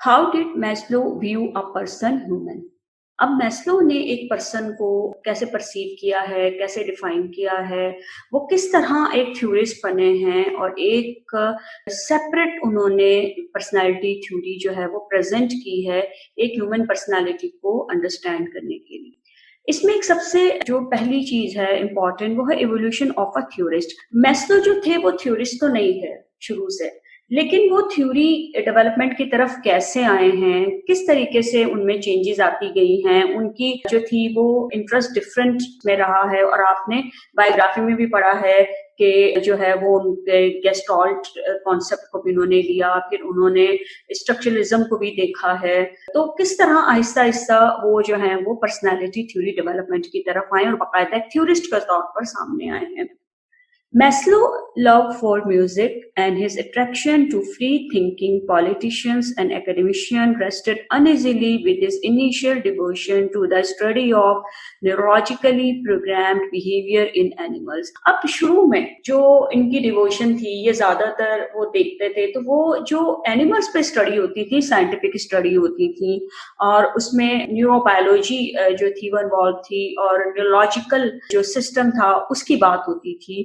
How did Maslow view a person human? अब Maslow ने एक पर्सन को कैसे परसीव किया है, कैसे डिफाइन किया है, वो किस तरह एक थ्योरिस्ट बने हैं और एक सेपरेट उन्होंने पर्सनालिटी थ्योरी जो है वो प्रेजेंट की है एक ह्यूमन पर्सनालिटी को अंडरस्टैंड करने के लिए। इसमें एक सबसे जो पहली चीज है इम्पोर्टेंट वो है evolution of a theorist. Maslow जो थे वो थ्योरिस्ट तो नहीं है शुरू से, लेकिन वो थ्योरी डेवलपमेंट की तरफ कैसे आए हैं, किस तरीके से उनमें चेंजेस आती गई हैं, उनकी जो थी वो इंटरेस्ट डिफरेंट में रहा है। और आपने बायोग्राफी में भी पढ़ा है कि जो है वो उनके गेस्टॉल्ट कॉन्सेप्ट को भी उन्होंने लिया, फिर उन्होंने स्ट्रक्चरलिज्म को भी देखा है। तो किस तरह आहिस्ता आहिस्ता वो जो है वो पर्सनालिटी थ्योरी डेवलपमेंट की तरफ आए और बाकायदा थ्योरिस्ट के तौर पर सामने आए हैं। Maslow's love for music and his attraction to free-thinking politicians and academicians rested uneasily with his initial devotion to the study of neurologically programmed behavior in animals. अब शुरू में जो इनकी डिवोशन थी ये ज्यादातर वो देखते थे, तो वो जो एनिमल्स पे स्टडी होती थी, साइंटिफिक स्टडी होती थी, और उसमें न्यूरोबायोलॉजी जो थी वो इन्वॉल्व थी और न्यूरोलॉजिकल जो सिस्टम था उसकी बात होती थी।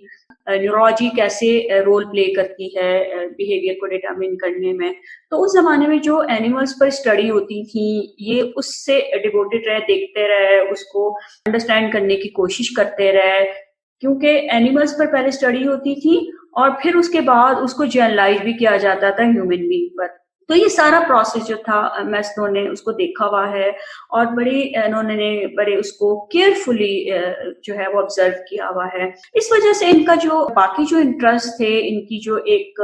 न्यूरोलॉजी कैसे रोल प्ले करती है बिहेवियर को डिटरमिन करने में। तो उस जमाने में जो एनिमल्स पर स्टडी होती थी ये उससे डिवोटेड रहे, देखते रहे, उसको अंडरस्टैंड करने की कोशिश करते रहे, क्योंकि एनिमल्स पर पहले स्टडी होती थी और फिर उसके बाद उसको जनरलाइज भी किया जाता था ह्यूमन बीइंग पर। तो ये सारा प्रोसेस जो था मैस्लो ने उसको देखा हुआ है और इन्होंने बड़े उसको केयरफुली जो है वो ऑब्जर्व किया हुआ है। इस वजह से इनका जो बाकी जो इंटरेस्ट थे, इनकी जो एक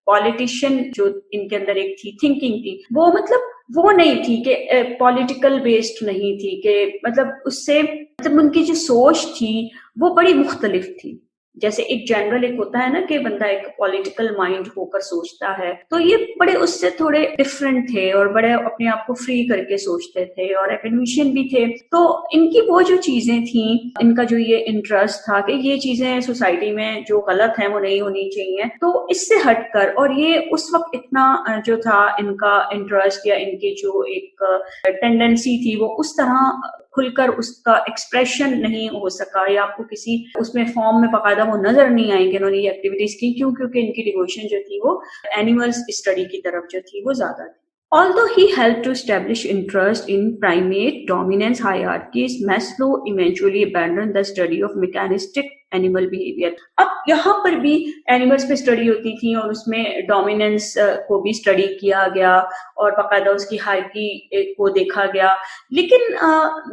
पॉलिटिशियन जो इनके अंदर एक थी थिंकिंग थी, वो मतलब वो नहीं थी कि पॉलिटिकल बेस्ड नहीं थी, कि मतलब उससे मतलब उनकी जो सोच थी वो बड़ी मुख्तलिफ थी। जैसे एक जनरल एक होता है ना कि बंदा एक पॉलिटिकल माइंड होकर सोचता है, तो ये बड़े उससे थोड़े डिफरेंट थे और बड़े अपने आप को फ्री करके सोचते थे और एकेडमिशियन भी थे। तो इनकी वो जो चीजें थी, इनका जो ये इंटरेस्ट था कि ये चीजें सोसाइटी में जो गलत है वो नहीं होनी चाहिए, तो इससे हटकर, और ये उस वक्त इतना जो था इनका इंटरेस्ट या इनकी जो एक टेंडेंसी थी वो उस तरह खुलकर उसका एक्सप्रेशन नहीं हो सका या आपको किसी उसमें फॉर्म में बाकायदा वो नजर नहीं आएंगे इन्होंने ये एक्टिविटीज की, क्योंकि इनकी डिवोशन जो थी वो एनिमल्स स्टडी की तरफ जो थी वो ज्यादा थी। Although he helped to establish interest in primate dominance hierarchies, Maslow eventually abandoned the study of mechanistic animal behaviour. अब यहाँ पर भी एनिमल्स पे स्टडी होती थी और उसमें डोमिनेंस को भी स्टडी किया गया और बाकायदा उसकी हायरार्की को देखा गया। लेकिन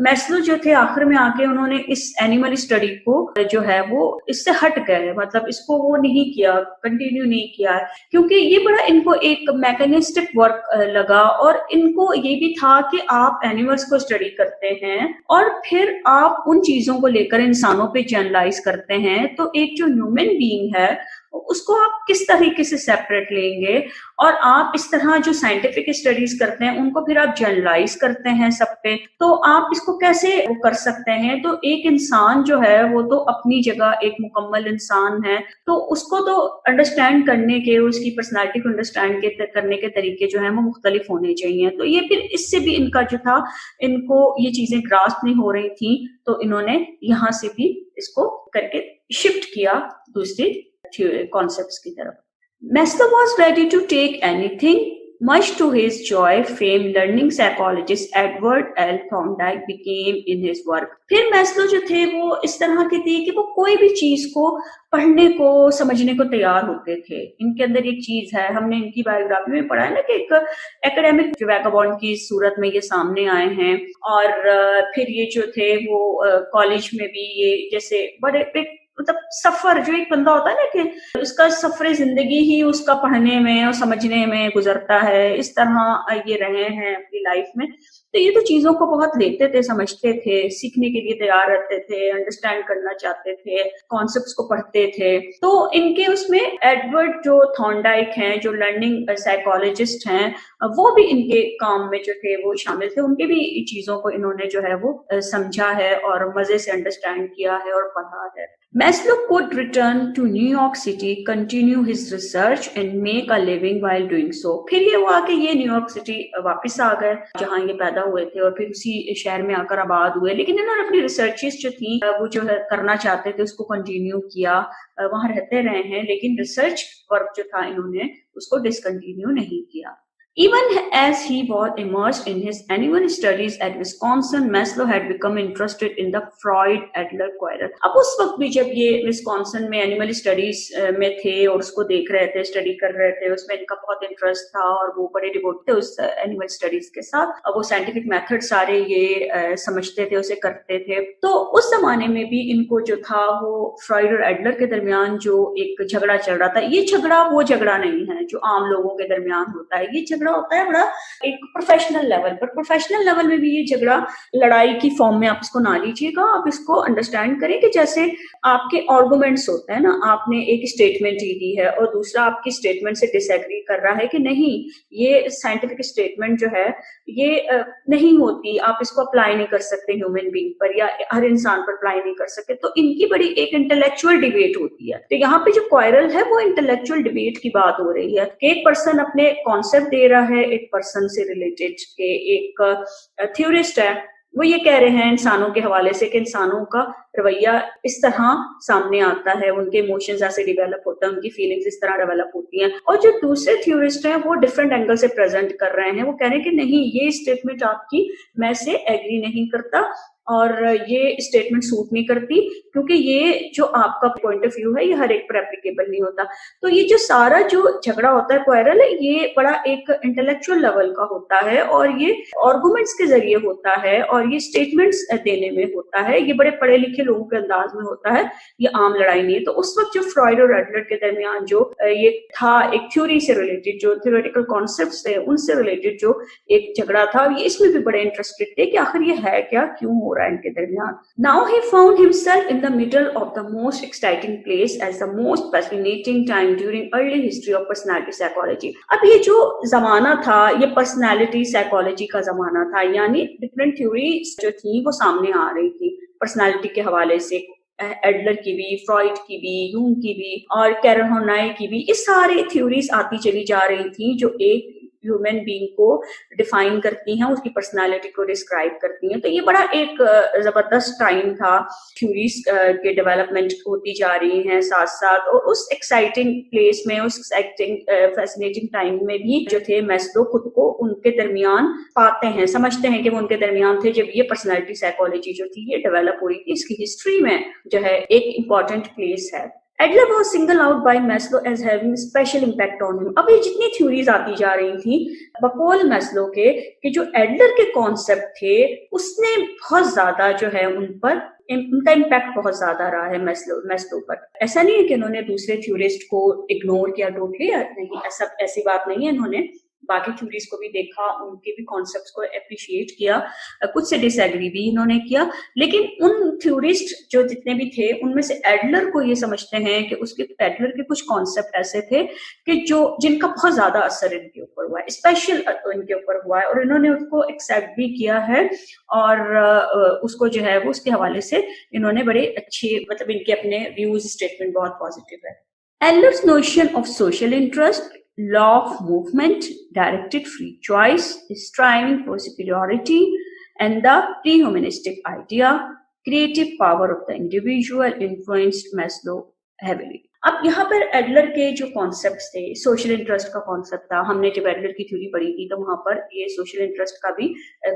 मैस्लो जो थे आखिर में आके उन्होंने इस एनिमल स्टडी को जो है वो इससे हट गए, मतलब इसको वो नहीं किया, कंटिन्यू नहीं किया, क्योंकि ये बड़ा इनको एक मैकेनिस्टिक वर्क लगा और इनको ये भी था कि आप एनिमल्स को स्टडी करते हैं और फिर आप उन चीजों को लेकर इंसानों पे जनरलाइज करते हैं, तो एक जो ह्यूमन बीइंग है उसको आप किस तरीके से सेपरेट लेंगे और आप इस तरह जो साइंटिफिक स्टडीज करते हैं उनको फिर आप जनरलाइज करते हैं सब पे, तो आप इसको कैसे वो कर सकते हैं। तो एक इंसान जो है वो तो अपनी जगह एक मुकम्मल इंसान है, तो उसको तो अंडरस्टैंड करने के, उसकी पर्सनालिटी को अंडरस्टैंड करने के तरीके जो है वो मुख्तलिफ होने चाहिए। तो ये फिर इससे भी इनका जो था, इनको ये चीजें ग्रास्प नहीं हो रही थी, तो इन्होंने यहाँ से भी इसको करके शिफ्ट किया दूसरी concepts की तरफ। Maslow was ready to take anything. Much to his joy, famed learning psychologist Edward L. Thorndike became in his work. फिर मैस्लो जो थे वो इस तरह के थे कि वो कोई भी चीज को पढ़ने को, समझने को तैयार होते थे। इनके अंदर एक चीज है, हमने इनकी बायोग्राफी में पढ़ा है ना कि एक एकेडमिक जो वैगाबॉन्ड की सूरत में ये सामने आए हैं और फिर ये जो थे वो कॉलेज में भी ये जैसे बड़े मतलब सफर, जो एक बंदा होता है ना कि उसका सफर जिंदगी ही उसका पढ़ने में और समझने में गुजरता है, इस तरह ये रहे हैं अपनी लाइफ में। तो ये तो चीजों को बहुत लेते थे, समझते थे, सीखने के लिए तैयार रहते थे, अंडरस्टैंड करना चाहते थे, कॉन्सेप्ट्स को पढ़ते थे। तो इनके उसमें एडवर्ड जो थॉर्नडाइक हैं, जो लर्निंग साइकोलॉजिस्ट हैं, वो भी इनके काम में जो थे वो शामिल थे। उनके भी चीजों को इन्होंने जो है वो समझा है और मजे से अंडरस्टैंड किया है और पढ़ा है। Maslow could return to New York City, continue his research and make a living while doing so. फिर ये हुआ कि ये न्यूयॉर्क सिटी वापस आ गए जहाँ ये पैदा हुए थे और फिर उसी शहर में आकर आबाद हुए, लेकिन इन्होंने अपनी रिसर्चेस जो थी वो जो है करना चाहते थे उसको कंटिन्यू किया, वहाँ रहते रहे हैं, लेकिन रिसर्च वर्क जो था इन्होंने उसको डिसकंटिन्यू नहीं किया। Even as he was immersed in his animal studies at Wisconsin, Maslow had become interested in the Freud-Adler quarrel. अब उस वक्त भी जब ये विस्कॉन्सन में एनिमल स्टडीज में थे और उसको देख रहे थे, स्टडी कर रहे थे, उसमें इनका बहुत इंटरेस्ट था और वो बड़े डिवोट थे उस एनिमल स्टडीज के साथ। अब वो साइंटिफिक मेथड सारे ये समझते थे, उसे करते थे। तो उस जमाने में भी इनको जो था वो फ्रॉइड और एडलर के दरमियान जो एक झगड़ा चल रहा था, ये झगड़ा वो झगड़ा नहीं है जो आम लोगों के दरमियान होता है, ये झगड़ा होता है बड़ा एक प्रोफेशनल लेवल पर। प्रोफेशनल लेवल में भी ये झगड़ा लड़ाई की फॉर्म में आप इसको ना लीजिएगा, आप इसको अंडरस्टैंड करें कि जैसे आपके आर्गुमेंट्स होते हैं ना, आपने एक स्टेटमेंट दी है और दूसरा आपकी स्टेटमेंट से डिसएग्री कर रहा है कि नहीं ये साइंटिफिक स्टेटमेंट जो है ये नहीं होती, आप इसको अप्लाई नहीं कर सकते ह्यूमन बीइंग पर या हर इंसान पर अप्लाई नहीं कर सकते, तो इनकी बड़ी एक इंटेलेक्चुअल डिबेट होती है। तो यहाँ पे जो क्वायरल है वो इंटेलेक्चुअल डिबेट की बात हो रही है कि एक पर्सन अपने कॉन्सेप्ट दे रहा है एक पर्सन से रिलेटेड के, एक थ्योरिस्ट है वो ये कह रहे हैं इंसानों के हवाले से कि इंसानों का रवैया इस तरह सामने आता है, उनके इमोशंस ऐसे डेवलप होते हैं, उनकी फीलिंग्स इस तरह डेवलप होती हैं, और जो दूसरे थ्योरिस्ट हैं वो डिफरेंट एंगल से प्रेजेंट कर रहे हैं, वो कह रहे हैं कि नहीं ये स्टेटमेंट आपकी मैं से एग्री नहीं करता और ये स्टेटमेंट सूट नहीं करती क्योंकि ये जो आपका पॉइंट ऑफ व्यू है ये हर एक पर एप्लीकेबल नहीं होता। तो ये जो सारा जो झगड़ा होता है क्वायरल है ये बड़ा एक इंटेलेक्चुअल लेवल का होता है और ये आर्गुमेंट्स के जरिए होता है और ये स्टेटमेंट्स देने में होता है, ये बड़े पढ़े लिखे लोगों के अंदाज में होता है, ये आम लड़ाई नहीं है। तो उस वक्त जो फ्रॉइड और एडलर के दरमियान जो ये था एक थ्योरी से रिलेटेड, जो थ्योरेटिकल कॉन्सेप्ट्स थे उनसे रिलेटेड जो एक झगड़ा था, ये इसमें भी बड़े इंटरेस्टेड थे कि आखिर ये है क्या, क्यों हो इनके दरमियान। Now he found himself in the middle of the most exciting place as the most fascinating time during early history of personality psychology. अब ये जो जमाना था ये पर्सनालिटी साइकोलॉजी का जमाना था, यानी डिफरेंट थ्योरीज जो थी वो सामने आ रही थी पर्सनालिटी के हवाले से, एडलर की भी, फ्रॉइड की भी, यूंग की भी और कैरल हॉर्नाई की भी, ये सारी थ्योरीज आती चली जा रही थी जो एक ह्यूमन बीइंग को डिफाइन करती हैं, उसकी पर्सनालिटी को डिस्क्राइब करती हैं। तो ये बड़ा एक जबरदस्त टाइम था, थ्योरीज के डेवलपमेंट होती जा रही हैं साथ साथ, और उस एक्साइटिंग प्लेस में, उस एक्साइटिंग फैसिनेटिंग टाइम में भी जो थे मैस्लो खुद को उनके दरमियान पाते हैं, समझते हैं कि वो उनके दरमियान थे जब ये पर्सनालिटी साइकोलॉजी जो थी ये डेवलप हो रही थी। इसकी हिस्ट्री में जो है एक इम्पॉर्टेंट प्लेस है। Adler was singled out by Maslow as having special impact on him. अब ये जितनी थ्योरीज आती जा रही थी बकौल मैस्लो के कि जो एडलर के कॉन्सेप्ट थे उसने बहुत ज्यादा जो है उन पर उनका इम्पैक्ट बहुत ज्यादा रहा है मैस्लो पर। ऐसा नहीं है कि उन्होंने दूसरे थ्योरिस्ट को इग्नोर किया टोटली, नहीं, ऐसी बात नहीं है। इन्होंने बाकी थ्योरीज को भी देखा, उनके भी कॉन्सेप्ट्स को एप्रिशिएट किया, कुछ से डिसएग्री भी इन्होंने किया, लेकिन उन थ्योरिस्ट जो जितने भी थे उनमें से एडलर को ये समझते हैं कि उसके एडलर के कुछ कॉन्सेप्ट ऐसे थे कि जो जिनका बहुत ज्यादा असर इनके ऊपर हुआ है, स्पेशल इनके ऊपर हुआ है, और इन्होंने उसको एक्सेप्ट भी किया है और उसको जो है वो उसके हवाले से इन्होंने बड़े अच्छे, मतलब इनके अपने व्यूज स्टेटमेंट बहुत पॉजिटिव है। Adler's notion of social interest, law of movement, directed free choice, striving for superiority, and the prehumanistic idea, creative power of the individual influenced Maslow heavily. अब यहाँ पर एडलर के जो कॉन्सेप्ट्स थे, social interest का concept था, हमने जब एडलर की थ्योरी पढ़ी थी तो वहां पर ये सोशल इंटरेस्ट का भी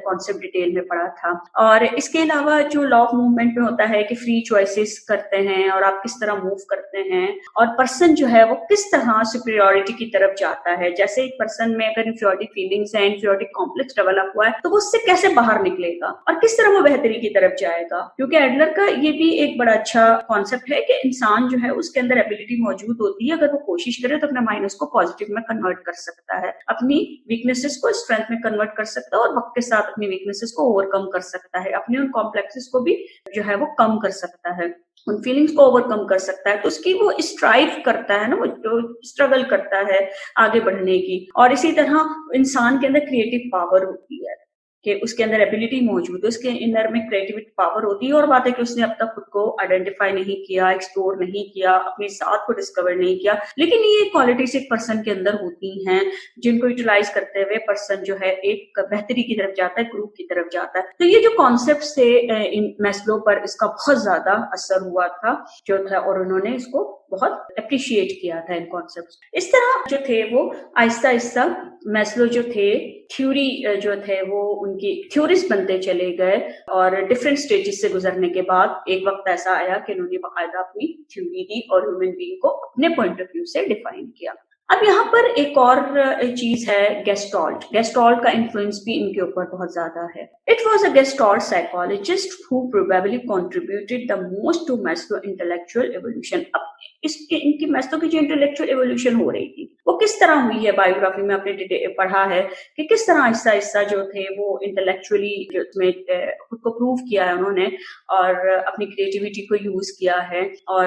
कॉन्सेप्ट डिटेल में पढ़ा था। और इसके अलावा जो लॉ ऑफ मूवमेंट में होता है कि फ्री चॉइसेस करते हैं और आप किस तरह मूव करते हैं, और पर्सन जो है वो किस तरह सुपीरियरिटी की तरफ जाता है। जैसे एक पर्सन में अगर इंफीरियरिटी फीलिंग्स है, इंफीरियरिटी कॉम्प्लेक्स डेवलप हुआ है, तो वो उससे कैसे बाहर निकलेगा और किस तरह वो बेहतरी की तरफ जाएगा। क्योंकि एडलर का ये भी एक बड़ा अच्छा कॉन्सेप्ट है कि इंसान जो है उसके अंदर मौजूद होती है, अगर वो कोशिश करे तो अपने माइनस को पॉजिटिव में कन्वर्ट कर सकता है, अपनी वीकनेसेस को स्ट्रेंथ में कन्वर्ट कर सकता है और वक्त के साथ अपनी वीकनेसेस को ओवरकम कर सकता है, अपने उन कॉम्प्लेक्सेस को भी जो है वो कम कर सकता है, उन फीलिंग्स को ओवरकम कर सकता है। तो उसकी वो स्ट्राइव करता है ना, वो जो स्ट्रगल करता है आगे बढ़ने की, और इसी तरह इंसान के अंदर क्रिएटिव पावर होती है। कि उसके अंदर एबिलिटी मौजूद है, उसके अंदर में क्रिएटिविटी पावर होती है, और बात है कि उसने अब तक खुद को आइडेंटिफाई नहीं किया, एक्सप्लोर नहीं किया, अपने साथ को डिस्कवर नहीं किया। लेकिन ये क्वालिटीज एक पर्सन के अंदर होती हैं जिनको यूटिलाइज करते हुए पर्सन जो है एक बेहतरी की तरफ जाता है, ग्रुप की तरफ जाता है। तो ये जो कॉन्सेप्ट थे इन मैस्लो पर इसका बहुत ज्यादा असर हुआ था जो था, और उन्होंने इसको बहुत अप्रिशिएट किया था इन कॉन्सेप्ट। इस तरह जो थे वो आहिस्ता आहिस्ता मैस्लो जो थे थ्योरी जो थे वो उनकी थ्योरिस्ट बनते चले गए, और डिफरेंट स्टेजेस से गुजरने के बाद एक वक्त ऐसा आया कि उन्होंने बाकायदा अपनी थ्योरी दी और ह्यूमन बीइंग को अपने पॉइंट ऑफ व्यू से डिफाइन किया। अब यहाँ पर एक और चीज है गेस्टॉल्ट। गेस्टॉल्ट का इन्फ्लुएंस भी इनके ऊपर बहुत ज्यादा है। It was a gestalt psychologist who probably contributed the most to Maslow intellectual evolution. अब इसके इनकी मैस्लो की जो इंटेलेक्चुअल एवोल्यूशन हो रही थी वो किस तरह हुई है, बायोग्राफी में आपने पढ़ा है कि किस तरह आहिस्ता आहिस्ता जो थे वो इंटेलेक्चुअली उसमें खुद को प्रूव किया है उन्होंने, और अपनी क्रिएटिविटी को यूज किया है, और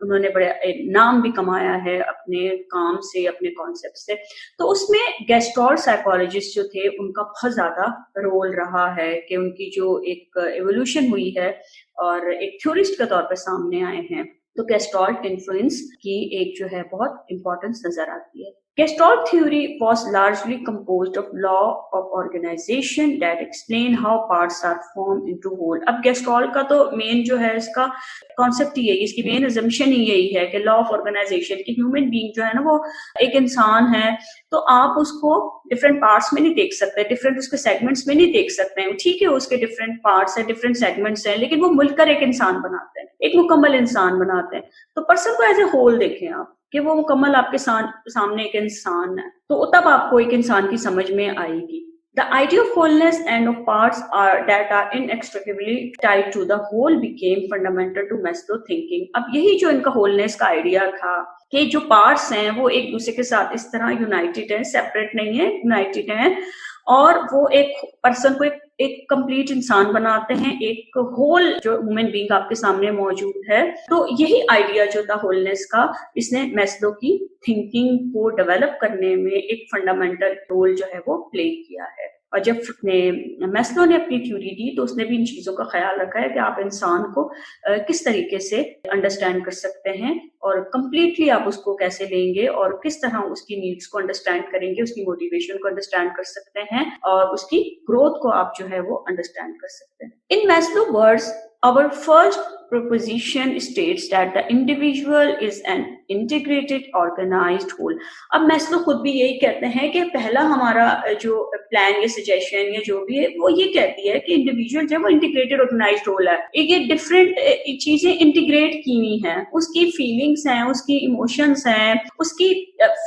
उन्होंने बड़े नाम भी कमाया है अपने काम से, अपने कॉन्सेप्ट से। तो उसमें गेस्टॉल्ट साइकोलॉजिस्ट जो थे उनका बहुत ज्यादा रोल रहा है कि उनकी जो एक एवोल्यूशन हुई है और एक थ्योरिस्ट के तौर पर सामने आए हैं। तो गेस्टॉल्ट इन्फ्लुएंस की एक जो है बहुत इंपॉर्टेंस नजर आती है। Gestalt theory was largely composed of law of organization that explain how parts are formed into whole। अब Gestalt का तो मेन जो है इसका कॉन्सेप्ट ही यही, इसकी मेन assumption ही यही है कि लॉ ऑफ ऑर्गेनाइजेशन की ह्यूमन बीइंग जो है ना वो एक इंसान है, तो आप उसको डिफरेंट पार्ट्स में नहीं देख सकते, डिफरेंट उसके सेगमेंट्स में नहीं देख सकते हैं। ठीक है उसके डिफरेंट पार्ट्स हैं, डिफरेंट सेगमेंट्स हैं, लेकिन वो मिलकर एक इंसान बनाते हैं, एक मुकम्मल इंसान बनाते हैं। तो पर्सन को एज ए होल देखें आप कि वो मुकम्मल आपके सामने एक इंसान है, तो तब आपको एक इंसान की समझ में आएगी। The idea of wholeness and of parts that are inextricably tied to the whole became fundamental to Maslow thinking। अब यही जो इनका wholeness का आइडिया था कि जो पार्ट्स हैं वो एक दूसरे के साथ इस तरह यूनाइटेड है, सेपरेट नहीं है, यूनाइटेड है, और वो एक पर्सन को एक कंप्लीट इंसान बनाते हैं, एक होल जो ह्यूमन बीइंग आपके सामने मौजूद है। तो यही आइडिया जो था होलनेस का, इसने मैस्लो की थिंकिंग को डेवलप करने में एक फंडामेंटल रोल जो है वो प्ले किया है। और जब मैस्लो ने अपनी थ्योरी दी तो उसने भी इन चीजों का ख्याल रखा है कि आप इंसान को किस तरीके से अंडरस्टैंड कर सकते हैं और कंप्लीटली आप उसको कैसे लेंगे और किस तरह उसकी नीड्स को अंडरस्टैंड करेंगे, उसकी मोटिवेशन को अंडरस्टैंड कर सकते हैं और उसकी ग्रोथ को आप जो है वो अंडरस्टैंड कर सकते हैं। In Maslow words, our first proposition states that the individual is an integrated organized whole। अब मैस्लो खुद भी यही कहते हैं कि पहला हमारा जो प्लान या सजेशन या जो भी है वो ये कहती है कि इंडिविजुअल जो है वो इंटीग्रेटेड ऑर्गेनाइज्ड होल है। ये डिफरेंट चीजें इंटीग्रेट की हुई हैं, उसकी फीलिंग्स हैं, उसकी इमोशंस हैं, उसकी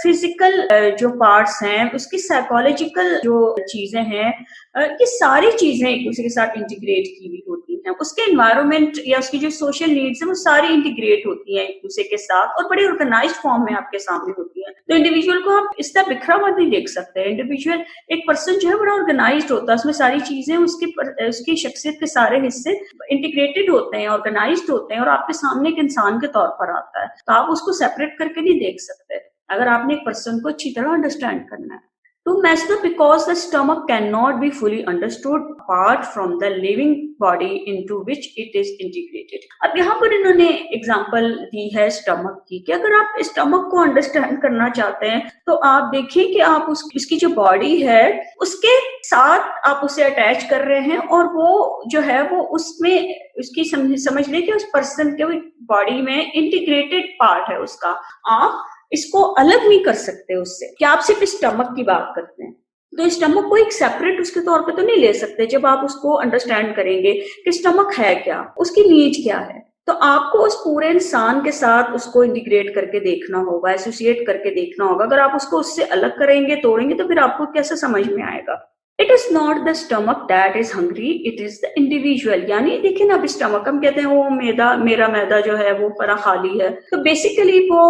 फिजिकल जो पार्ट्स हैं, उसकी साइकोलॉजिकल जो चीजें हैं, ये सारी चीजें एक दूसरे के साथ इंटीग्रेट की हुई होती हैं। उसके एनवायरनमेंट या उसकी जो सोशल नीड्स है वो सारी इंटीग्रेट होती हैं एक दूसरे के साथ और बड़े ऑर्गेनाइज्ड फॉर्म में आपके सामने होती हैं। तो इंडिविजुअल को आप इस तरह बिखरा हुआ नहीं देख सकते। इंडिविजुअल एक पर्सन जो है बड़ा ऑर्गेनाइज्ड होता है, उसमें सारी चीजें उसकी शख्सियत के सारे हिस्से इंटीग्रेटेड होते हैं, ऑर्गेनाइज्ड होते हैं और आपके सामने एक इंसान के तौर पर आता है। तो आप उसको सेपरेट करके नहीं देख सकते अगर आपने एक पर्सन को अच्छी तरह अंडरस्टैंड करना है। To Maslow, because the stomach cannot be fully understood apart from the living body into which it is integrated। अब यहाँ पर इन्होंने एग्जाम्पल दी है स्टमक की कि अगर आप स्टमक को अंडरस्टैंड करना चाहते हैं तो आप देखिए कि आप उसकी जो बॉडी है उसके साथ आप उसे अटैच कर रहे हैं और वो जो है वो उसमें उसकी समझ लें कि उस पर्सन के बॉडी में इंटीग्रेटेड पार्ट है उसका। आप इसको अलग नहीं कर सकते उससे कि आप सिर्फ स्टमक की बात करते हैं। तो स्टमक को एक सेपरेट उसके तौर पे तो नहीं ले सकते। जब आप उसको अंडरस्टैंड करेंगे कि स्टमक है क्या, उसकी नीड क्या है, तो आपको उस पूरे इंसान के साथ उसको इंटीग्रेट करके देखना होगा, एसोसिएट करके देखना होगा। अगर आप उसको उससे अलग करेंगे, तोड़ेंगे, तो फिर आपको कैसे समझ में आएगा। It is not the stomach that is hungry, it is the individual। यानी देखिए ना, अब स्टमक हम कहते हैं वो मेरा मैदा जो है वो पूरा खाली है, तो बेसिकली वो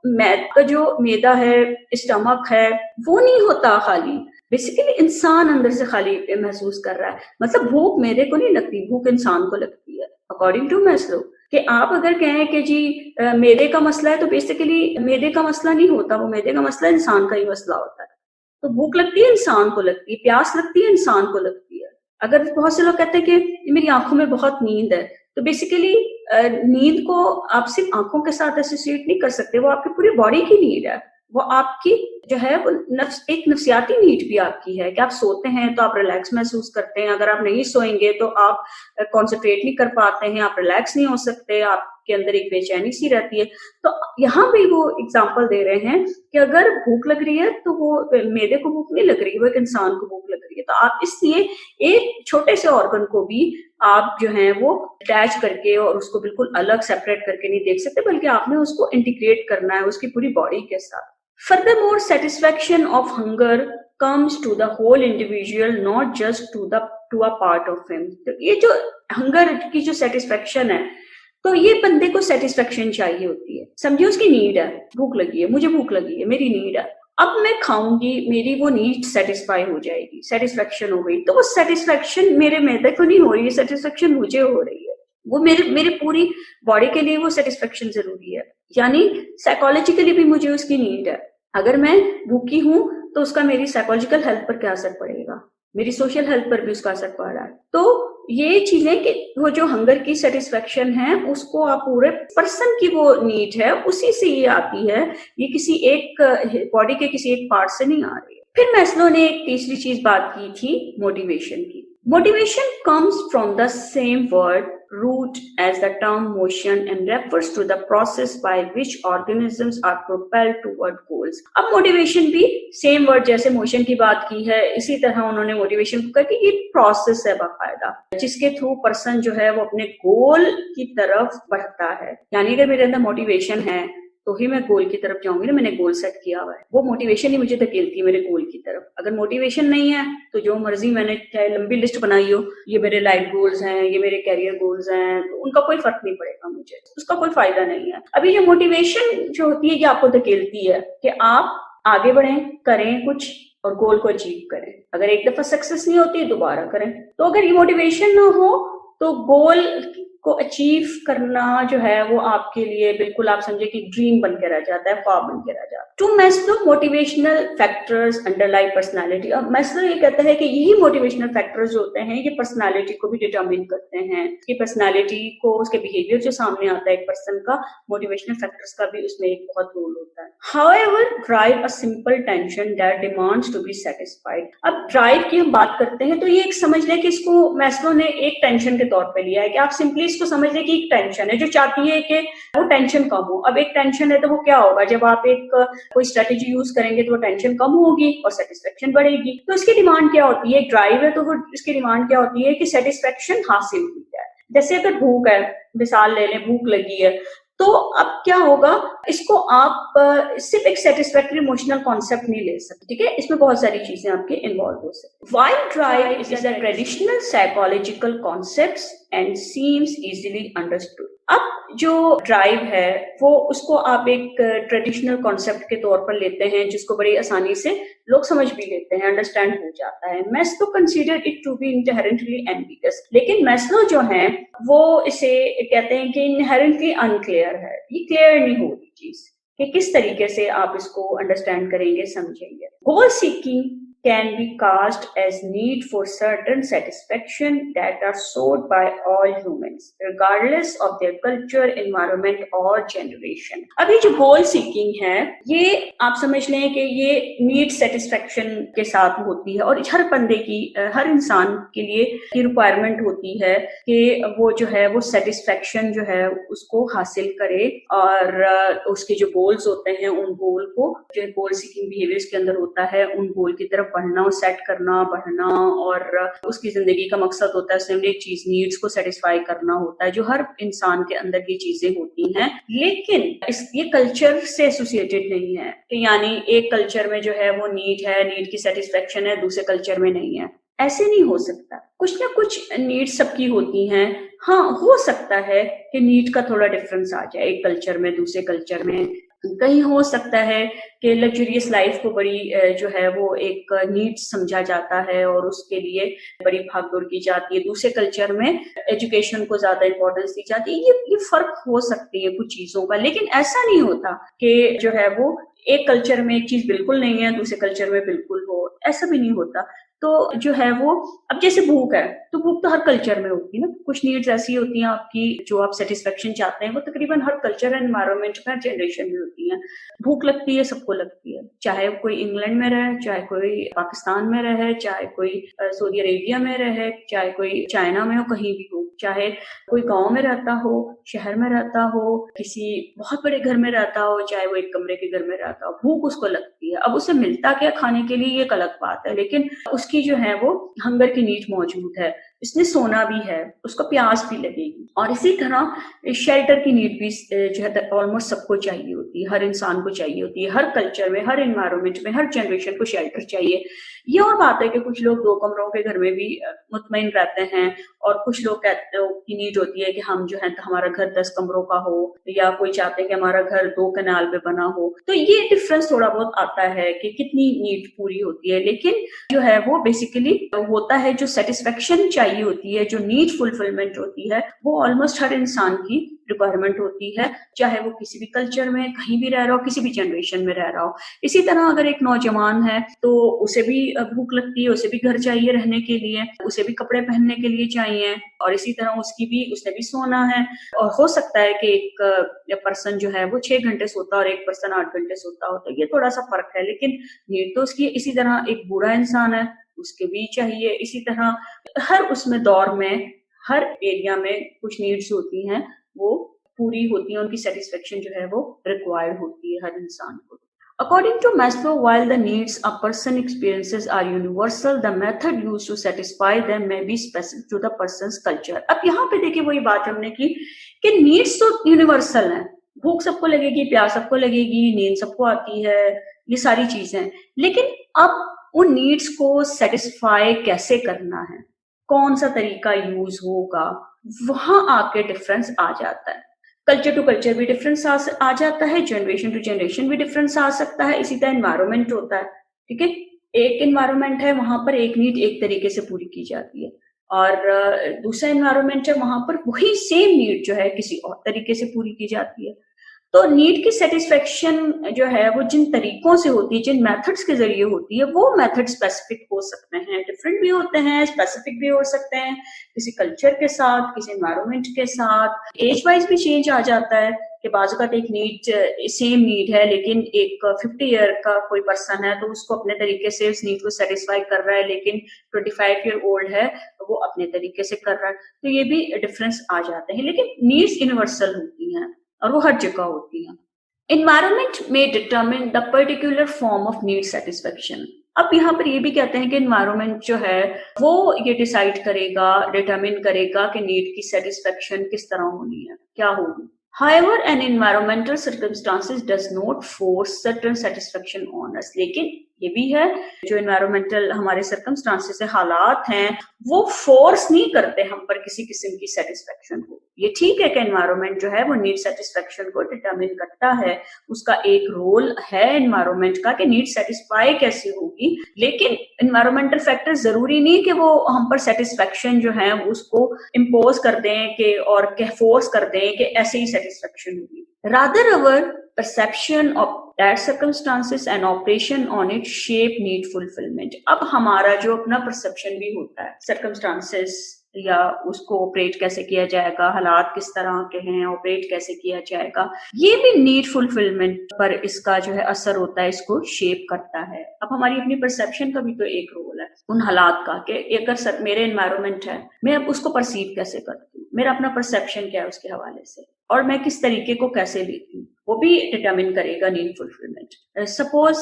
मैदा का जो मैदा है, स्टमक है, वो नहीं होता खाली। बेसिकली इंसान अंदर से खाली महसूस कर रहा है। मतलब भूख मेरे को नहीं लगती, भूख इंसान को लगती है अकॉर्डिंग टू मैस्लो। कि आप अगर कहें कि जी मैदे का मसला है, तो बेसिकली मैदे का मसला नहीं होता, वो मैदे का मसला इंसान का ही मसला होता है। तो भूख लगती है इंसान को लगती है, प्यास लगती है इंसान को लगती है। अगर बहुत से लोग कहते हैं कि मेरी आँखों में बहुत नींद है, तो बेसिकली नींद को आप सिर्फ़ आँखों के साथ एसोसिएट नहीं कर सकते, वो आपकी पूरी बॉडी की नीड है। वो आपकी जो है वो एक नफ्सियाती नीड भी आपकी है कि आप सोते हैं तो आप रिलैक्स महसूस करते हैं, अगर आप नहीं सोएँगे तो आप कॉन्संट्रेट नहीं कर पाते हैं, आप रिलैक्स नहीं हो सकते, आपके अंदर एक बेचैनी-सी रहती है। तो यहाँ भी वो एग्ज़ाम्पल दे रहे हैं कि अगर भूख लग रही है तो वो मैदे को भूख नहीं लग रही है, वो एक इंसान को भूख लग रही है। तो आप इसलिए एक छोटे से ऑर्गन को भी आप जो है वो अटैच करके और उसको बिल्कुल अलग सेपरेट करके नहीं देख सकते, बल्कि आपने उसको इंटीग्रेट करना है उसकी पूरी बॉडी के साथ। Furthermore, satisfaction of hunger comes to the whole individual, not just to a part of him. तो ये जो हंगर की जो सेटिस्फेक्शन है, तो ये बंदे को सेटिस्फेक्शन चाहिए होती है। समझिए उसकी नीड है, भूख लगी है, मुझे भूख लगी है, मेरी नीड है। अब मैं खाऊंगी, मेरी वो नीड सेटिस्फाई हो जाएगी, सेटिस्फेक्शन हो गई। तो वो सेटिस्फेक्शन मेरे मैदे को नहीं हो रही है, सेटिस्फेक्शन मुझे हो रही है। वो मेरे पूरी बॉडी के लिए वो सेटिस्फेक्शन जरूरी है, यानी साइकोलॉजिकली भी मुझे उसकी नीड है। अगर मैं भूखी हूं तो उसका मेरी साइकोलॉजिकल हेल्थ पर क्या असर पड़ेगा, मेरी सोशल हेल्थ पर भी उसका असर पड़ रहा है। तो ये चीजें कि वो जो हंगर की सेटिस्फेक्शन है उसको आप पूरे पर्सन की वो नीड है, उसी से ये आती है, ये किसी एक बॉडी के किसी एक पार्ट से नहीं आ रही है। फिर मैस्लो ने एक तीसरी चीज बात की थी मोटिवेशन की। Motivation comes from the same word root as the term motion and refers to the process by which organisms are propelled toward goals. अब motivation भी same word जैसे motion की बात की है, इसी तरह उन्होंने motivation को कहा कि ये process है बाकायदा, जिसके थ्रू पर्सन जो है वो अपने गोल की तरफ बढ़ता है। यानी अगर मेरे अंदर मोटिवेशन है तो ही मैं गोल की तरफ जाऊंगी ना, मैंने गोल सेट किया हुआ है, वो मोटिवेशन ही मुझे धकेलती है मेरे गोल की तरफ। अगर मोटिवेशन नहीं है तो जो मर्जी मैंने चाहे लंबी लिस्ट बनाई हो, ये मेरे लाइफ गोल्स हैं, ये मेरे कैरियर गोल्स हैं, तो उनका कोई फर्क नहीं पड़ेगा मुझे, उसका कोई फायदा नहीं है। अभी जो मोटिवेशन जो होती है ये आपको धकेलती है कि आप आगे बढ़ें, करें कुछ और गोल को अचीव करें। अगर एक दफा सक्सेस नहीं होती दोबारा करें। तो अगर ये मोटिवेशन ना हो तो गोल को अचीव करना जो है वो आपके लिए बिल्कुल आप समझे कि ड्रीम बन के रह जाता है, ख्वाब बन के रह जाता है। To Maslow motivational factors underlie personality. और मैस्लो ये कहता है कि यही मोटिवेशनल फैक्टर्स जो होते हैं ये पर्सनालिटी को भी डिटरमिन करते हैं, कि पर्सनालिटी को उसके बिहेवियर जो सामने आता है एक पर्सन का, मोटिवेशनल फैक्टर्स का भी उसमें एक बहुत रोल होता है। However drive a simple tension that demands to be satisfied. अब ड्राइव की हम बात करते हैं तो ये एक समझ लें कि इसको मैस्लो ने एक टेंशन के तौर पे लिया है, कि आप सिंपली इसको समझ लें कि एक टेंशन है जो चाहती है कि वो टेंशन कम हो। अब एक टेंशन है तो वो क्या होगा, जब आप एक कोई स्ट्रेटेजी यूज करेंगे तो वो टेंशन कम होगी और सेटिस्फेक्शन बढ़ेगी। तो इसकी डिमांड क्या होती है, ड्राइव है तो वो इसकी डिमांड क्या होती है कि सेटिस्फेक्शन हासिल की जाए। जैसे अगर भूख है, मिसाल ले लें, भूख लगी है, तो अब क्या होगा, इसको आप सिर्फ एक सेटिस्फैक्टरी इमोशनल कॉन्सेप्ट नहीं ले सकते, ठीक है, इसमें बहुत सारी चीजें आपके इन्वॉल्व हो सकती। While drive is a traditional psychological concept and seems easily understood. अब जो ड्राइव है वो उसको आप एक ट्रेडिशनल कॉन्सेप्ट के तौर पर लेते हैं जिसको बड़ी आसानी से लोग समझ भी लेते हैं, अंडरस्टैंड हो जाता है। Maslow consider it to be inherently ambiguous, लेकिन मैस्लो जो है वो इसे कहते हैं कि इनहेरेंटली अनक्लियर है, ये क्लियर नहीं हो रही चीज कि किस तरीके से आप इसको अंडरस्टैंड करेंगे, समझेंगे। Goal seeking can be cast as need for certain satisfaction that are sought by all humans, regardless of their culture, environment or generation. अभी जो goal seeking है ये आप समझ लें कि ये need satisfaction के साथ होती है और हर बंदे की, हर इंसान के लिए ये requirement होती है कि वो जो है वो satisfaction जो है उसको हासिल करे और उसके जो goals होते हैं उन goal को, जो goal seeking behaviors के अंदर होता है, उन goal की तरफ पढ़ना, सेट करना, बढ़ना, और उसकी जिंदगी का मकसद होता है सिर्फ एक चीज, नीड्स को सेटिस्फाई करना होता है, जो हर इंसान के अंदर ये चीजें होती हैं। लेकिन ये कल्चर से एसोसिएटेड नहीं है कि यानी एक कल्चर में जो है वो नीड है, नीड की सेटिस्फेक्शन है, दूसरे कल्चर में नहीं है, ऐसे नहीं हो सकता। कुछ ना कुछ नीड सबकी होती हैं। हाँ, हो सकता है कि नीड का थोड़ा डिफरेंस आ जाए एक कल्चर में दूसरे कल्चर में, कहीं हो सकता है कि लग्जरियस लाइफ को बड़ी जो है वो एक नीड समझा जाता है और उसके लिए बड़ी भागदौड़ की जाती है, दूसरे कल्चर में एजुकेशन को ज्यादा इंपॉर्टेंस दी जाती है। ये फर्क हो सकती है कुछ चीजों का, लेकिन ऐसा नहीं होता कि जो है वो एक कल्चर में एक चीज बिल्कुल नहीं है दूसरे कल्चर में बिल्कुल हो, ऐसा भी नहीं होता। तो जो है वो अब जैसे भूख है, तो भूख तो हर कल्चर में होती है ना, कुछ नीड्स ऐसी होती हैं आपकी जो आप सैटिस्फैक्शन चाहते हैं, वो तकरीबन हर कल्चर एंड एनवायरनमेंट में, हर जनरेशन में होती हैं। भूख लगती है, सबको लगती है, चाहे कोई इंग्लैंड में रहे, चाहे कोई पाकिस्तान में रहे, चाहे कोई सऊदी अरेबिया में रहे, चाहे कोई चाइना में हो, कहीं भी हो, चाहे कोई गाँव में रहता हो, शहर में रहता हो, किसी बहुत बड़े घर में रहता हो, चाहे वो एक कमरे के घर में रहता हो, भूख उसको लगती है। अब उसे मिलता क्या खाने के लिए, ये एक अलग बात है, लेकिन उसकी जो है वो हंगर की नीड मौजूद है, इसने सोना भी है, उसको प्यास भी लगेगी। और इसी तरह शेल्टर की नीड भी जो है ऑलमोस्ट सबको चाहिए होती है, हर इंसान को चाहिए होती है, हर कल्चर में, हर एनवायरनमेंट में, हर जनरेशन को शेल्टर चाहिए। ये और बात है कि कुछ लोग 2 कमरों के घर में भी मुतमईन रहते हैं, और कुछ लोग कहते की नीड होती है कि हम जो है हमारा घर 10 कमरों का हो, या कोई चाहते हैं कि हमारा घर 2 कनाल पे बना हो। तो ये डिफरेंस थोड़ा बहुत आता है कि कितनी नीड पूरी होती है, लेकिन जो है वो बेसिकली होता है, जो सेटिस्फेक्शन चाहिए होती है, जो नीड फुलफिलमेंट होती है, वो ऑलमोस्ट हर इंसान की रिक्वायरमेंट होती है, चाहे वो किसी भी कल्चर में कहीं भी रह रहा हो, किसी भी जनरेशन में रह रहा हो। इसी तरह अगर एक नौजवान है तो उसे भी भूख लगती है, उसे भी घर चाहिए रहने के लिए, उसे भी कपड़े पहनने के लिए चाहिए, और इसी तरह उसने भी सोना है। और हो सकता है कि एक पर्सन जो है वो 6 घंटे सोता और एक पर्सन 8 घंटे सोता हो, तो ये थोड़ा सा फर्क है, लेकिन नीड तो उसकी। इसी तरह एक बूढ़ा इंसान है, उसके भी चाहिए। इसी तरह हर उसमें दौर में, हर एरिया में कुछ नीड्स होती हैं, वो पूरी होती है, उनकी सेटिस्फेक्शन जो है वो रिक्वायर्ड होती है हर इंसान को। According to Maslow, while the needs a person experiences are universal, the method used to satisfy them may be specific to the person's culture. अब यहाँ पे देखिए वही बात हमने की कि नीड्स तो यूनिवर्सल हैं, भूख सबको लगेगी, प्यास सबको लगेगी, नींद सबको आती है, ये सारी चीजें, लेकिन अब उन नीड्स को सेटिस्फाई कैसे करना है, कौन सा तरीका यूज होगा, वहां आके डिफरेंस आ जाता है। कल्चर टू कल्चर भी डिफरेंस आ जाता है, जनरेशन टू जनरेशन भी डिफरेंस आ सकता है। इसी तरह एनवायरनमेंट होता है, ठीक है, एक एनवायरनमेंट है, वहां पर एक नीड एक तरीके से पूरी की जाती है, और दूसरा एनवायरनमेंट है, वहां पर वही सेम नीड जो है किसी और तरीके से पूरी की जाती है। तो नीड की सेटिस्फेक्शन जो है वो जिन तरीकों से होती है, जिन मेथड्स के जरिए होती है, वो मेथड स्पेसिफिक हो सकते हैं, डिफरेंट भी होते हैं, स्पेसिफिक भी हो सकते हैं, किसी कल्चर के साथ, किसी एनवायरनमेंट के साथ। एज वाइज भी चेंज आ जाता है कि बाजू का एक नीड सेम नीड है, लेकिन एक 50 ईयर का कोई पर्सन है तो उसको अपने तरीके से उस नीड को सेटिस्फाई कर रहा है, लेकिन 25 ईयर ओल्ड है तो वो अपने तरीके से कर रहा है। तो ये भी डिफरेंस आ जाते हैं, लेकिन नीड्स यूनिवर्सल होती हैं और वो हर जगह होती है। एनवायरनमेंट में determine the particular form of need satisfaction. अब यहाँ पर ये भी कहते हैं कि एनवायरनमेंट जो है वो ये डिसाइड करेगा, डिटरमिन करेगा कि नीड की सेटिस्फेक्शन किस तरह होनी है, क्या होगी। However, an environmental circumstances does not force certain satisfaction on us. लेकिन ये भी है, जो एनवायरमेंटल हमारे सर्कमस्टांसेस है, हालात हैं, वो फोर्स नहीं करते हम पर किसी किस्म की सेटिस्फेक्शन को। ये ठीक है कि एनवायरनमेंट जो है वो नीड सेटिस्फेक्शन को डिटरमिन करता है, उसका एक रोल है एनवायरनमेंट का कि नीड सेटिस्फाई कैसे होगी, लेकिन एनवायरमेंटल फैक्टर जरूरी नहीं कि वो हम पर सेटिस्फेक्शन जो है उसको इम्पोज कर दें कि और फोर्स कर दें कि ऐसे ही सेटिस्फेक्शन होगी। Rather, our perception of that circumstances and operation on it shape need fulfillment. अब हमारा जो अपना perception भी होता है circumstances या उसको ऑपरेट कैसे किया जाएगा, हालात किस तरह के हैं, ऑपरेट कैसे किया जाएगा, ये भी नीड फुलफिलमेंट पर इसका जो है असर होता है, इसको शेप करता है। अब हमारी अपनी परसेप्शन का भी तो एक रोल है उन हालात का कि अगर मेरे एनवायरनमेंट है, मैं अब उसको परसीव कैसे करती हूँ, मेरा अपना परसेप्शन क्या है उसके हवाले से, और मैं किस तरीके को कैसे लेती हूँ, वो भी डिटरमिन करेगा नीड फुलफिलमेंट। सपोज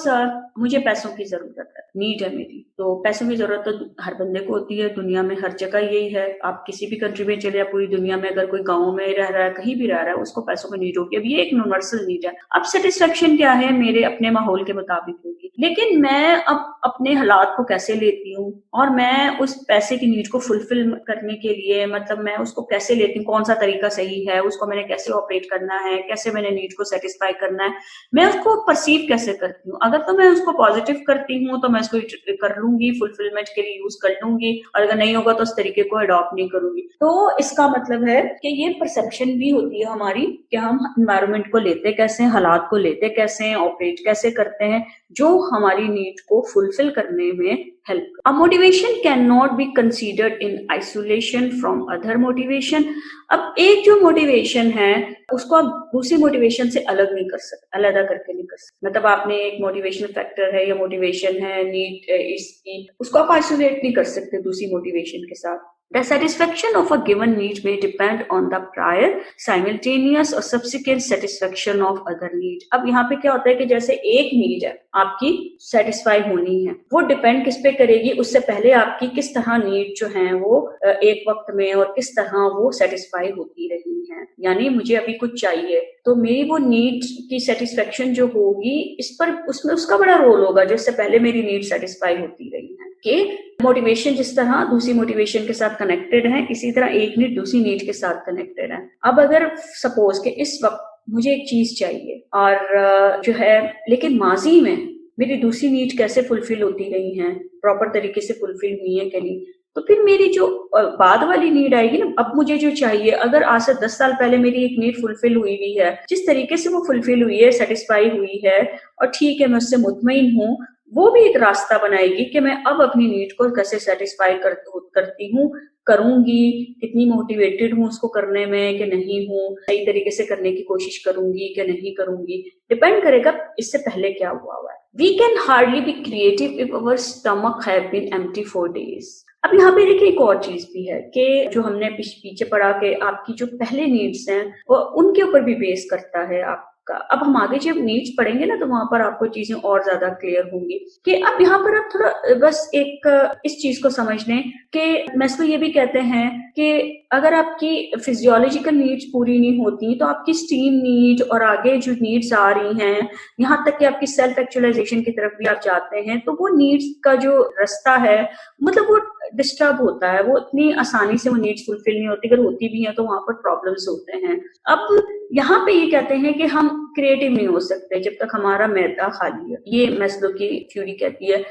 मुझे पैसों की जरूरत है, नीड है मेरी, तो पैसों की जरूरत तो हर बंदे को होती है, दुनिया में हर जगह यही है। आप किसी भी कंट्री में चले, पूरी दुनिया में अगर कोई गांव में रह रहा है, कहीं भी रह रहा है, उसको पैसों की नीड होगी। अब ये एक यूनिवर्सल नीड है। अब सेटिस्फेक्शन क्या है, मेरे अपने माहौल के मुताबिक होगी, लेकिन मैं अब अपने हालात को कैसे लेती हूँ और मैं उस पैसे की नीड को फुलफिल करने के लिए, मतलब मैं उसको कैसे लेती हूँ, कौन सा तरीका सही है, उसको मैंने कैसे ऑपरेट करना है, कैसे मैंने नीड को सेटिस्फाई करना है, मैं उसको परसीव कैसे करती हूँ। अगर तो मैं उसको पॉजिटिव करती हूँ तो मैं उसको कर लूंगी, फुलफिलमेंट के लिए यूज कर लूंगी, और अगर नहीं होगा तो उस तरीके को अडॉप्ट नहीं करूंगी। तो इसका मतलब है कि ये परसेप्शन भी होती है हमारी कि हम एनवायरनमेंट को लेते कैसे हैं, हालात को लेते कैसे हैं, ऑपरेट कैसे करते हैं, जो हमारी नीड को फुलफिल करने में help. A motivation can not be considered in isolation from other motivation. अब एक जो मोटिवेशन है उसको आप दूसरी मोटिवेशन से अलग नहीं कर सकते, अलग करके नहीं कर सकते। मतलब आपने एक मोटिवेशन फैक्टर है या मोटिवेशन है नीड इसकी, उसको आप आइसोलेट नहीं कर सकते दूसरी मोटिवेशन के साथ। The satisfaction of a given need may depend on the prior, simultaneous और subsequent satisfaction of other need। अब यहाँ पे क्या होता है कि जैसे एक नीड है आपकी सेटिस्फाई होनी है, वो डिपेंड किस पे करेगी, उससे पहले आपकी किस तरह नीड जो है वो एक वक्त में और किस तरह वो सेटिस्फाई होती रही है। यानी मुझे अभी कुछ चाहिए तो मेरी वो नीड की सेटिस्फेक्शन जो होगी इस पर उसमें उसका बड़ा रोल होगा जो इससे पहले मेरी नीड सेटिस्फाई होती रही है। कि मोटिवेशन जिस तरह दूसरी मोटिवेशन के साथ कनेक्टेड है, इसी तरह एक नीड दूसरी नीड के साथ कनेक्टेड है। अब अगर सपोज कि इस वक्त मुझे एक चीज चाहिए और जो है, लेकिन माजी में मेरी दूसरी नीड कैसे फुलफिल होती रही हैं, प्रॉपर तरीके से फुलफिल हुई है कि नहीं, तो फिर मेरी जो बाद वाली नीड आएगी ना, अब मुझे जो चाहिए, अगर आज से 10 साल पहले मेरी एक नीड फुलफिल हुई हुई है, जिस तरीके से वो फुलफिल हुई है, सेटिस्फाई हुई है और ठीक है मैं उससे मुतमईन हूँ, वो भी एक रास्ता बनाएगी कि मैं अब अपनी नीड को कैसे सेटिस्फाई करती हूँ, करूंगी, कितनी मोटिवेटेड हूँ उसको करने में कि नहीं हूँ, सही तरीके से करने की कोशिश करूंगी कि नहीं करूंगी, डिपेंड करेगा इससे पहले क्या हुआ है। We can hardly be creative if our stomach have been empty for days। अब यहाँ पे देखिए एक और चीज भी है कि जो हमने पीछे पढ़ा कि आपकी जो पहले नीड्स हैं वो उनके ऊपर भी बेस करता है आपका। अब हम आगे जब नीड्स पढ़ेंगे ना तो वहां पर आपको चीजें और ज्यादा क्लियर होंगी कि अब यहाँ पर आप थोड़ा बस एक इस चीज को समझ लें कि मैस्लो ये भी कहते हैं कि अगर आपकी फिजियोलॉजिकल नीड्स पूरी नहीं होती तो आपकी स्टीम नीड और आगे जो नीड्स आ रही हैं, यहाँ तक कि आपकी सेल्फ एक्चुअलाइजेशन की तरफ भी आप जाते हैं, तो वो नीड्स का जो रास्ता है मतलब वो डिस्टर्ब होता है, वो इतनी आसानी से वो नीड्स फुलफिल नहीं होती, अगर होती भी है तो वहां पर प्रॉब्लम्स होते हैं। अब यहाँ पे ये कहते हैं कि हम क्रिएटिव नहीं हो सकते जब तक हमारा मैदा खाली है। ये मैस्लो की थ्योरी कहती है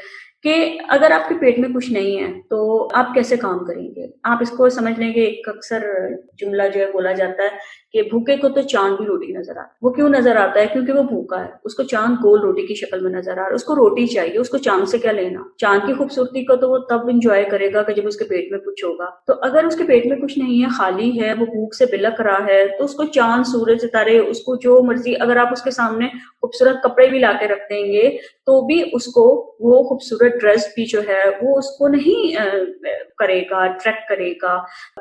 कि अगर आपके पेट में कुछ नहीं है तो आप कैसे काम करेंगे। आप इसको समझ लेंगे, एक अक्सर जुमला जो है बोला जाता है कि भूखे को तो चांद भी रोटी नजर आता है। वो क्यों नजर आता है? क्योंकि वो भूखा है, उसको चांद गोल रोटी की शक्ल में नजर आ रहा है, उसको रोटी चाहिए, उसको चांद से क्या लेना। चांद की खूबसूरती को तो वो तब इंजॉय करेगा कि जब उसके पेट में कुछ होगा। तो अगर उसके पेट में कुछ नहीं है, खाली है, वो भूख से बिलक रहा है, तो उसको चांद, सूरज, सितारे, उसको जो मर्जी, अगर आप उसके सामने खूबसूरत कपड़े भी लाके रख देंगे तो भी उसको वो खूबसूरत ड्रेस भी जो है वो उसको नहीं करेगा, अट्रैक्ट करेगा।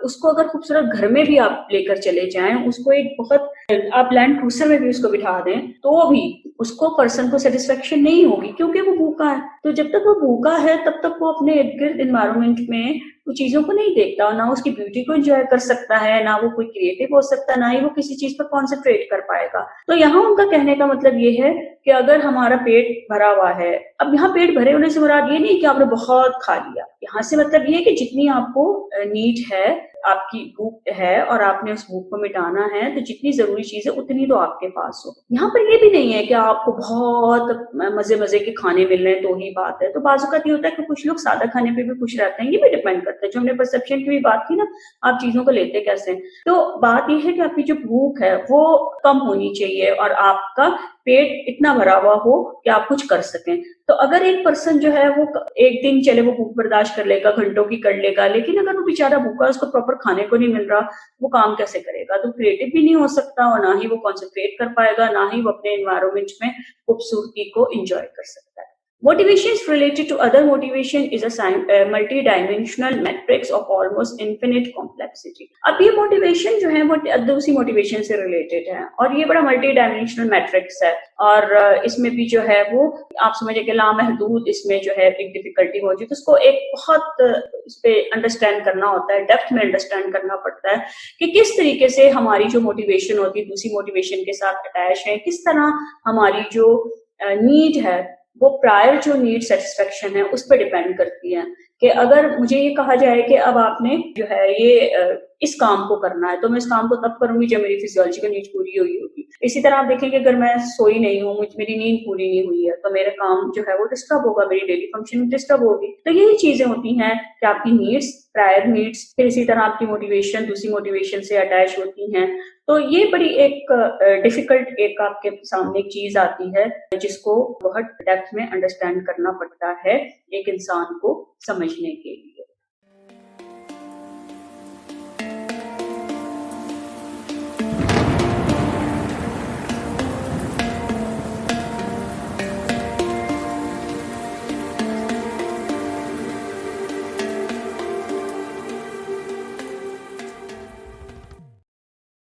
उसको अगर खूबसूरत घर में भी आप लेकर चले जाएं, उसको एक बहुत आप लैंड क्रूजर में भी उसको बिठा दें तो भी उसको पर्सन को सेटिस्फेक्शन नहीं होगी क्योंकि वो भूखा है। तो जब तक वो भूखा है तब तक वो अपने इर्द गिर्द एनवायरमेंट में वो चीजों को नहीं देखता, ना उसकी ब्यूटी को एंजॉय कर सकता है, ना वो कोई क्रिएटिव हो सकता है, ना ही वो किसी चीज पर कॉन्सेंट्रेट कर पाएगा। तो यहाँ उनका कहने का मतलब ये है कि अगर हमारा पेट भरा हुआ है, अब यहाँ पेट भरे होने से मुराद ये नहीं कि आपने बहुत खा लिया, यहाँ से मतलब ये है कि जितनी आपको नीड है, आपकी भूख है और आपने उस भूख को मिटाना है, तो जितनी जरूरी चीज है उतनी तो आपके पास हो। यहाँ पर ये भी नहीं है कि आपको बहुत मजे मजे के खाने मिल रहे हैं तो ही बात है। तो बाजुकात ये होता है कि कुछ लोग सादा खाने पे भी खुश रहते हैं, ये भी डिपेंड करता है। जो हमने परसेप्शन की भी बात की ना, आप चीजों को लेते कैसे। तो बात यह है कि आपकी जो भूख है वो कम होनी चाहिए और आपका पेट इतना भरा हुआ हो कि आप कुछ कर सकें। तो अगर एक पर्सन जो है वो एक दिन चले वो भूख बर्दाश्त कर लेगा, घंटों की कर लेगा, लेकिन अगर वो बेचारा भूखा, उसको प्रॉपर खाने को नहीं मिल रहा, वो काम कैसे करेगा? तो क्रिएटिव भी नहीं हो सकता और ना ही वो कॉन्सेंट्रेट कर पाएगा, ना ही वो अपने एनवायरमेंट में खूबसूरती को एंजॉय कर सकता है। Motivations related to other motivation is a multi-dimensional matrix of almost infinite complexity। अब ये मोटिवेशन जो है वो दूसरी मोटिवेशन से रिलेटेड है और ये बड़ा मल्टी डायमेंशनल मैट्रिक्स है और इसमें भी जो है वो आप समझे कि लामहदूद इसमें जो है एक डिफिकल्टी मौजूद, उसको एक बहुत इस पे अंडरस्टैंड करना होता है, डेप्थ में अंडरस्टैंड करना पड़ता है कि किस तरीके से हमारी जो मोटिवेशन होती है दूसरी मोटिवेशन के साथ अटैच है, किस तरह हमारी जो नीड है वो प्रायर जो नीड सेटिस्फेक्शन है उस पर डिपेंड करती है। कि अगर मुझे ये कहा जाए कि अब आपने जो है ये इस काम को करना है तो मैं इस काम को तब करूंगी जब मेरी फिजियोलॉजिकल नीड पूरी हुई होगी। इसी तरह आप देखेंगे अगर मैं सोई नहीं हूँ, मेरी नींद पूरी नहीं हुई है, तो मेरा काम जो है वो डिस्टर्ब होगा, मेरी डेली फंक्शनिंग डिस्टर्ब होगी। तो यही चीजें होती हैं कि आपकी नीड्स, प्रायर नीड्स, फिर इसी तरह आपकी मोटिवेशन दूसरी मोटिवेशन से अटैच होती हैं। तो ये बड़ी एक डिफिकल्ट एक आपके सामने एक चीज आती है जिसको बहुत डेप्थ में अंडरस्टैंड करना पड़ता है एक इंसान को समझने के लिए।